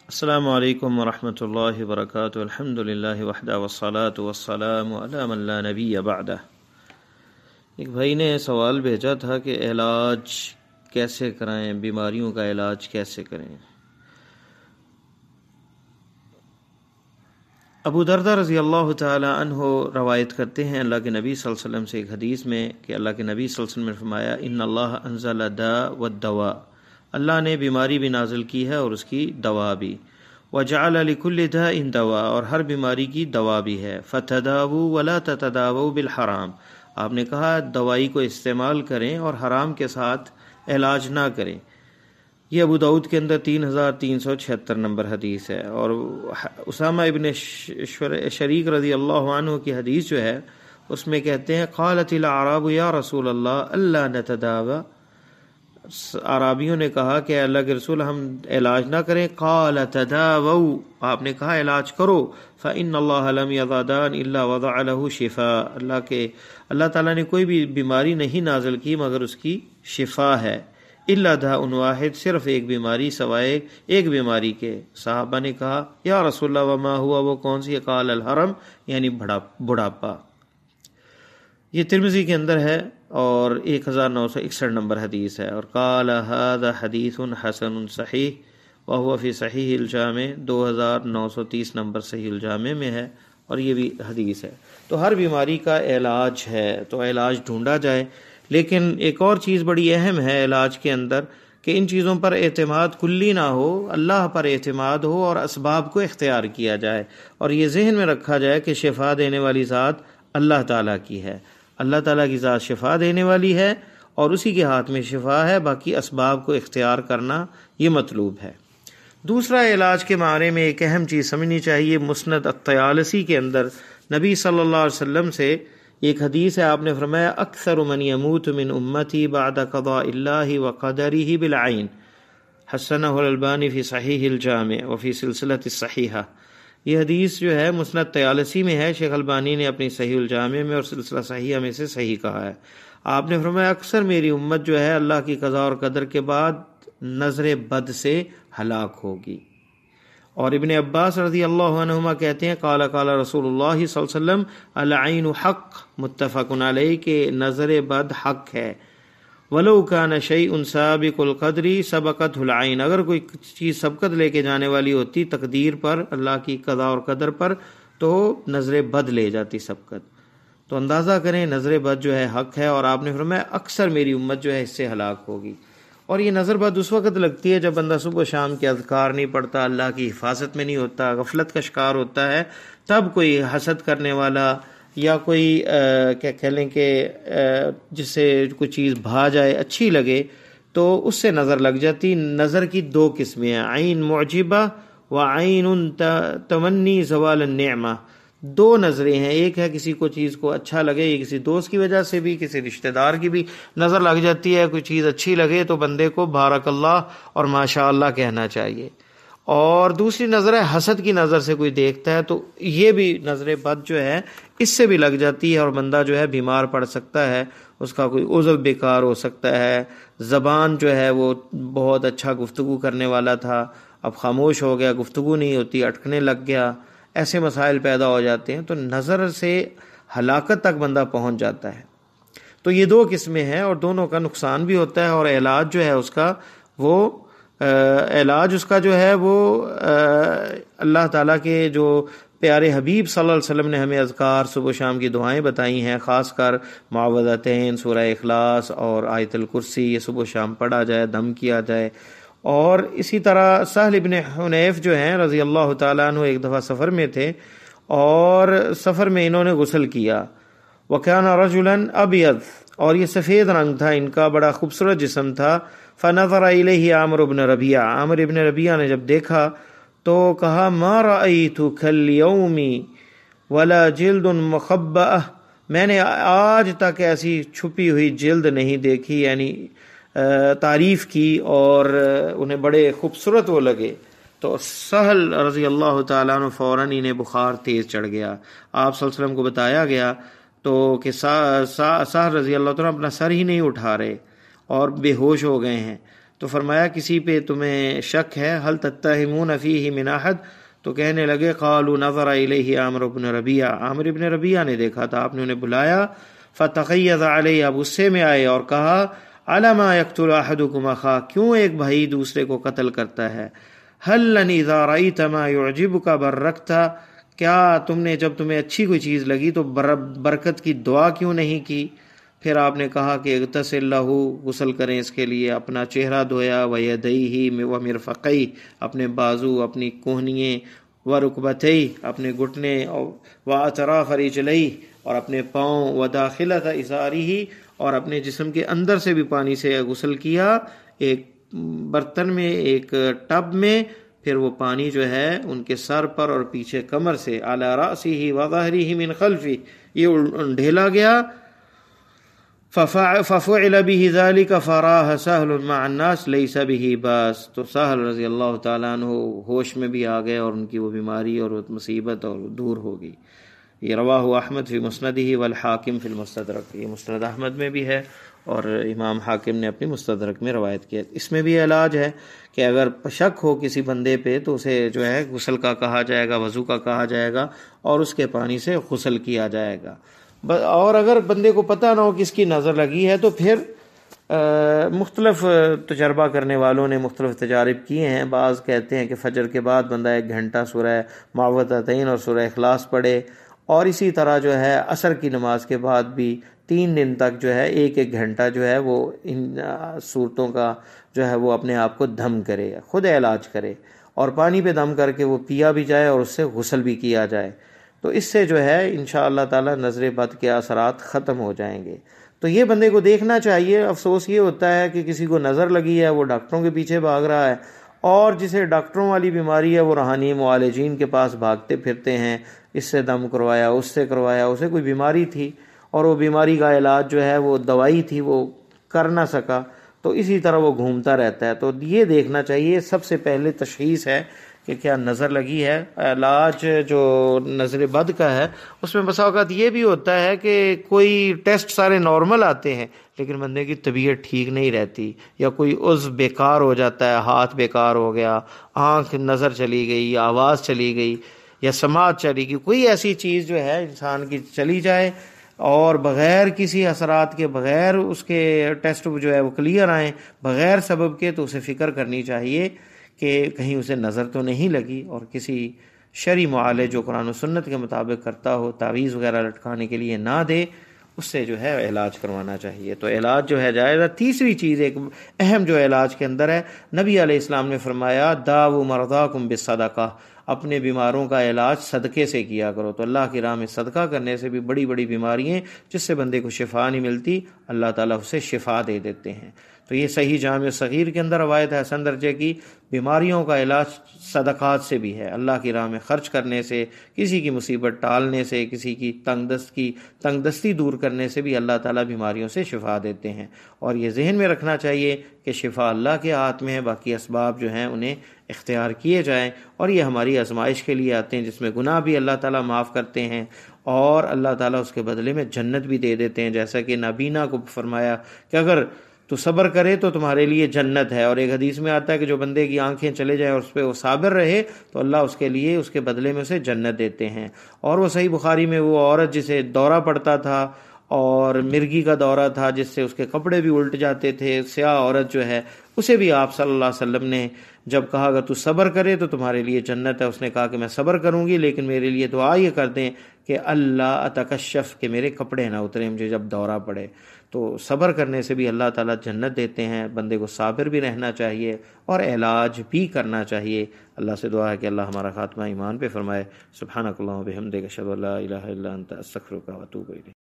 السلام علیکم ورحمۃ اللہ وبرکاتہ۔ الحمد للہ وحدہ والصلاة والسلام علی من لا نبی بعدہ۔ ایک بھائی نے سوال بھیجا تھا کہ علاج کیسے کرائیں، بیماریوں کا علاج کیسے کریں۔ ابو دردہ رضی اللہ تعالی عنہ روایت کرتے ہیں اللہ کے نبی صلی اللہ علیہ وسلم سے ایک حدیث میں کہ اللہ کے نبی صلی اللہ علیہ وسلم نے فرمایا ان اللہ انزل الداء والدواء، اللہ نے بیماری بھی نازل کی ہے اور اس کی دوا بھی، وجعل لكل داء دواء، اور ہر بیماری کی دوا بھی ہے، فتداووا ولا تتداووا بالحرام، آپ نے کہا دوائی کو استعمال کریں اور حرام کے ساتھ علاج نہ کریں۔ یہ ابو داؤد کے اندر 3376 نمبر حدیث ہے، اور اسامہ ابن شریک رضی اللہ عنہ کی حدیث جو ہے اس میں کہتے ہیں قالت الاعراب یا رسول اللہ اللہ نتداوى، عرابیوں نے کہا کہ اللہ کے رسول ہم علاج نہ کریں، قال تداووا، آپ نے کہا علاج کرو، فإن اللہ لم يضع داء الا وضع له شفاء، اللہ تعالیٰ نے کوئی بھی بیماری نہیں نازل کی مگر اس کی شفا ہے، الا داء واحد، صرف ایک بیماری سوائے ایک بیماری کے۔ صحابہ نے کہا یا رسول اللہ وما ہوا، وہ کون سی؟ قال الحرم، یعنی بڑھاپا۔ یہ ترمذی کے اندر ہے اور 1961 نمبر حدیث ہے، اور قال هذا حدیث حسن صحیح وهو فی صحیح الجامع، 2930 نمبر صحیح الجامع میں ہے، اور یہ بھی حدیث ہے۔ تو ہر بیماری کا علاج ہے، تو علاج ڈھونڈا جائے، لیکن ایک اور چیز بڑی اہم ہے علاج کے اندر کہ ان چیزوں پر اعتماد کلی نہ ہو، اللہ پر اعتماد ہو اور اسباب کو اختیار کیا جائے، اور یہ ذہن میں رکھا جائے کہ شفا دینے والی ذات اللہ تعالیٰ کی ہے، اللہ تعالیٰ کی ذات شفا دینے والی ہے اور اسی کے ہاتھ میں شفا ہے، باقی اسباب کو اختیار کرنا یہ مطلوب ہے۔ دوسرا علاج کے بارے میں ایک اہم چیز سمجھنی چاہیے، مسند الطیالسی کے اندر نبی صلی اللہ علیہ وسلم سے ایک حدیث ہے، آپ نے فرمایا اکثر من یموت من امتی بعد قضاء اللہ وقدرہ بالعین، حسنہ الالبانی فی صحیح الجامع وفی سلسلۃ الصحیحہ۔ یہ حدیث جو ہے مسند طیالسی میں ہے، شیخ البانی نے اپنی صحیح الجامع میں اور سلسلہ صحیحہ میں سے صحیح کہا ہے۔ آپ نے فرمایا اکثر میری امت جو ہے اللہ کی قضاء اور قدر کے بعد نظر بد سے ہلاک ہوگی۔ اور ابن عباس رضی اللہ عنہما کہتے ہیں قال قال رسول اللہ صلی اللہ علیہ وسلم العین حق، متفق علیہ، کہ نظر بد حق ہے، ولو کان شیء سابق القدر سبقته العین، اگر کوئی چیز سبقت لے کے جانے والی ہوتی تقدیر پر، اللہ کی قضاء اور قدر پر، تو نظر بد لے جاتی سبقت۔ تو اندازہ کریں نظر بد جو ہے حق ہے، اور آپ نے فرمایا اکثر میری امت جو ہے اس سے ہلاک ہوگی۔ اور یہ نظر بد اس وقت لگتی ہے جب بندہ صبح و شام کے اذکار نہیں پڑھتا، اللہ کی حفاظت میں نہیں ہوتا، غفلت کا شکار ہوتا ہے، تب کوئی حسد کرنے والا یا کوئی کیا کہہ لیں کہ جس سے کوئی چیز بھا جائے اچھی لگے تو اس سے نظر لگ جاتی۔ نظر کی دو قسمیں ہیں، عین معجبہ و عین تمنی زوال النعمہ، دو نظریں ہیں، ایک ہے کسی کو چیز کو اچھا لگے، یہ کسی دوست کی وجہ سے بھی، کسی رشتہ دار کی بھی نظر لگ جاتی ہے، کوئی چیز اچھی لگے تو بندے کو بارک اللہ اور ماشاء اللہ کہنا چاہیے۔ اور دوسری نظر ہے حسد کی نظر سے کوئی دیکھتا ہے تو یہ بھی نظر بد جو ہے اس سے بھی لگ جاتی ہے، اور بندہ جو ہے بیمار پڑ سکتا ہے، اس کا کوئی عضو بیکار ہو سکتا ہے، زبان جو ہے وہ بہت اچھا گفتگو کرنے والا تھا اب خاموش ہو گیا، گفتگو نہیں ہوتی، اٹکنے لگ گیا، ایسے مسائل پیدا ہو جاتے ہیں، تو نظر سے ہلاکت تک بندہ پہنچ جاتا ہے۔ تو یہ دو قسمیں ہیں اور دونوں کا نقصان بھی ہوتا ہے، اور علاج جو ہے اس کا جو ہے وہ اللہ تعالیٰ کے جو پیارے حبیب صلی اللہ علیہ وسلم نے ہمیں اذکار صبح و شام کی دعائیں بتائی ہیں، خاص کر معوذتین، سورہ اخلاص اور آیت الکرسی، یہ صبح و شام پڑھا جائے، دم کیا جائے۔ اور اسی طرح سہل بن حنیف جو ہیں رضی اللہ تعالیٰ عنہ ایک دفعہ سفر میں تھے، اور سفر میں انہوں نے غسل کیا، وَكَانَ رَجُلًا أَبْيَض، اور یہ سفید رنگ تھا ان کا، بڑا خوبصورت جسم تھا، فَنَظَرَ إِلَيْهِ عامر بن ربیعہ، عامر ابن ربیعہ نے جب دیکھا تو کہا مَا رَأَيْتُ كَالْيَوْمِ وَلَا جِلْدٌ مُخَبَّأَةٌ، میں نے آج تک ایسی چھپی ہوئی جلد نہیں دیکھی، یعنی تعریف کی اور انہیں بڑے خوبصورت وہ لگے۔ تو سہل رضی اللہ تعالیٰ عنہ فوراً انہیں بخار تیز چڑھ گیا، آپ صلی اللہ علیہ وسلم کو بتایا گیا تو کہ سہل رضی اللہ تعالیٰ اپنا سر ہی نہیں اٹھا رہے اور بے ہوش ہو گئے ہیں۔ تو فرمایا کسی پہ تمہیں شک ہے؟ حل تتہمون فیہ من احد؟ تو کہنے لگے قالوا نظر الیہ عامر بن ربیعہ، عامر بن ربیعہ نے دیکھا تھا، آپ نے انہیں بلایا، فتغیظ علیہ، اب غصے میں آئے اور کہا علی ما یقتل احدکم اخاہ، کیوں ایک بھائی دوسرے کو قتل کرتا ہے؟ هل اذا رأیت ما یعجبک برکت، کیا تم نے جب تمہیں اچھی کوئی چیز لگی تو برکت کی دعا کیوں نہیں کی؟ پھر آپ نے کہا کہ اغتسل لہ، غسل کریں اس کے لیے، اپنا چہرہ دھویا، ویدیہ ومرفقیہ، اپنے بازو، اپنی کوہنییں، ورکبتیہ، اپنے گھٹنے، واطراف رجلیہ، اور اپنے پاؤں، وداخلۃ ازارہ، اور اپنے جسم کے اندر سے بھی پانی سے غسل کیا، ایک برتن میں، ایک ٹب میں، پھر وہ پانی جو ہے ان کے سر پر اور پیچھے کمر سے، علی رأسہ وظہرہ من خلفہ، یہ ڈھیلا گیا، ففعل به ذلك فراہ سہل مع الناس لیس به باس، تو سہل رضی اللہ تعالیٰ عنہ ہوش میں بھی آ گئے اور ان کی وہ بیماری اور وہ مصیبت اور دور ہو گئی۔ یہ رواہ احمد فی مسندہ والحاکم فی المستدرک، یہ مسند احمد میں بھی ہے اور امام حاکم نے اپنی مستدرک میں روایت کیا۔ اس میں بھی علاج ہے کہ اگر شک ہو کسی بندے پہ تو اسے جو ہے غسل کا کہا جائے گا، وضو کا کہا جائے گا، اور اس کے پانی سے غسل کیا جائے گا۔ اور اگر بندے کو پتہ نہ ہو کس کی نظر لگی ہے تو پھر مختلف تجربہ کرنے والوں نے مختلف تجارب کیے ہیں۔ بعض کہتے ہیں کہ فجر کے بعد بندہ 1 گھنٹہ سورہ معوذتین اور سورہ اخلاص پڑھے، اور اسی طرح جو ہے عصر کی نماز کے بعد بھی 3 دن تک جو ہے 1 گھنٹہ جو ہے وہ ان صورتوں کا جو ہے وہ اپنے آپ کو دم کرے، خود علاج کرے، اور پانی پہ دم کر کے وہ پیا بھی جائے اور اس سے غسل بھی کیا جائے، تو اس سے جو ہے انشاءاللہ تعالی نظر بد کے اثرات ختم ہو جائیں گے۔ تو یہ بندے کو دیکھنا چاہیے۔ افسوس یہ ہوتا ہے کہ کسی کو نظر لگی ہے، وہ ڈاکٹروں کے پیچھے بھاگ رہا ہے، اور جسے ڈاکٹروں والی بیماری ہے وہ روحانی معالجین کے پاس بھاگتے پھرتے ہیں، اس سے دم کروایا، اس سے کروایا، اسے کوئی بیماری تھی اور وہ بیماری کا علاج جو ہے وہ دوائی تھی، وہ کر نہ سکا، تو اسی طرح وہ گھومتا رہتا ہے۔ تو یہ دیکھنا چاہیے، سب سے پہلے تشخیص ہے کہ کیا نظر لگی ہے۔ علاج جو نظر بد کا ہے اس میں بسا اوقات یہ بھی ہوتا ہے کہ کوئی ٹیسٹ سارے نارمل آتے ہیں لیکن بندے کی طبیعت ٹھیک نہیں رہتی، یا کوئی عضو بیکار ہو جاتا ہے، ہاتھ بیکار ہو گیا، آنکھ نظر چلی گئی، یا آواز چلی گئی، یا سماعت چلی گئی، کوئی ایسی چیز جو ہے انسان کی چلی جائے اور بغیر کسی اثرات کے، بغیر اس کے ٹیسٹ جو ہے وہ کلیئر آئیں، بغیر سبب کے، تو اسے فکر کرنی چاہیے کہ کہیں اسے نظر تو نہیں لگی، اور کسی شرعی معالج جو قرآن و سنت کے مطابق کرتا ہو، تعویذ وغیرہ لٹکانے کے لیے نہ دے، اس سے جو ہے علاج کروانا چاہیے۔ تو علاج جو ہے جائز ہے۔ تیسری چیز ایک اہم جو علاج کے اندر ہے، نبی علیہ السلام نے فرمایا داؤ مرضاکم بالصدقہ، اپنے بیماروں کا علاج صدقے سے کیا کرو۔ تو اللہ کی راہ میں صدقہ کرنے سے بھی بڑی بڑی بیماریاں جس سے بندے کو شفا نہیں ملتی، اللہ تعالیٰ اسے شفا دے دیتے ہیں۔ تو یہ صحیح جامع صغیر کے اندر روایت ہے حسن درجے کی، بیماریوں کا علاج صدقات سے بھی ہے، اللہ کی راہ میں خرچ کرنے سے، کسی کی مصیبت ٹالنے سے، کسی کی تنگ دستی دور کرنے سے بھی اللہ تعالیٰ بیماریوں سے شفا دیتے ہیں۔ اور یہ ذہن میں رکھنا چاہیے کہ شفا اللہ کے ہاتھ میں ہے، باقی اسباب جو ہیں انہیں اختیار کیے جائیں، اور یہ ہماری آزمائش کے لیے آتے ہیں جس میں گناہ بھی اللہ تعالیٰ معاف کرتے ہیں اور اللہ تعالیٰ اس کے بدلے میں جنت بھی دے دیتے ہیں، جیسا کہ نابینا کو فرمایا کہ اگر تو صبر کرے تو تمہارے لیے جنت ہے، اور ایک حدیث میں آتا ہے کہ جو بندے کی آنکھیں چلے جائیں اور اس پہ وہ صابر رہے تو اللہ اس کے لیے اس کے بدلے میں اسے جنت دیتے ہیں۔ اور وہ صحیح بخاری میں وہ عورت جسے دورہ پڑتا تھا اور مرگی کا دورہ تھا، جس سے اس کے کپڑے بھی الٹ جاتے تھے، سیاہ عورت جو ہے، اسے بھی آپ صلی اللہ علیہ وسلم نے جب کہا اگر تو صبر کرے تو تمہارے لیے جنت ہے، اس نے کہا کہ میں صبر کروں گی لیکن میرے لیے دعا یہ کر دیں کہ اللہ اتکشف، کہ میرے کپڑے نہ اترے مجھے جب دورہ پڑے۔ تو صبر کرنے سے بھی اللہ تعالیٰ جنت دیتے ہیں۔ بندے کو صابر بھی رہنا چاہیے اور علاج بھی کرنا چاہیے۔ اللہ سے دعا ہے کہ اللہ ہمارا خاتمہ ایمان پہ فرمائے۔ سبحانک اللہم و بحمدک، اشہد ان لا الہ الا انت، استغفرک و اتوب الیک۔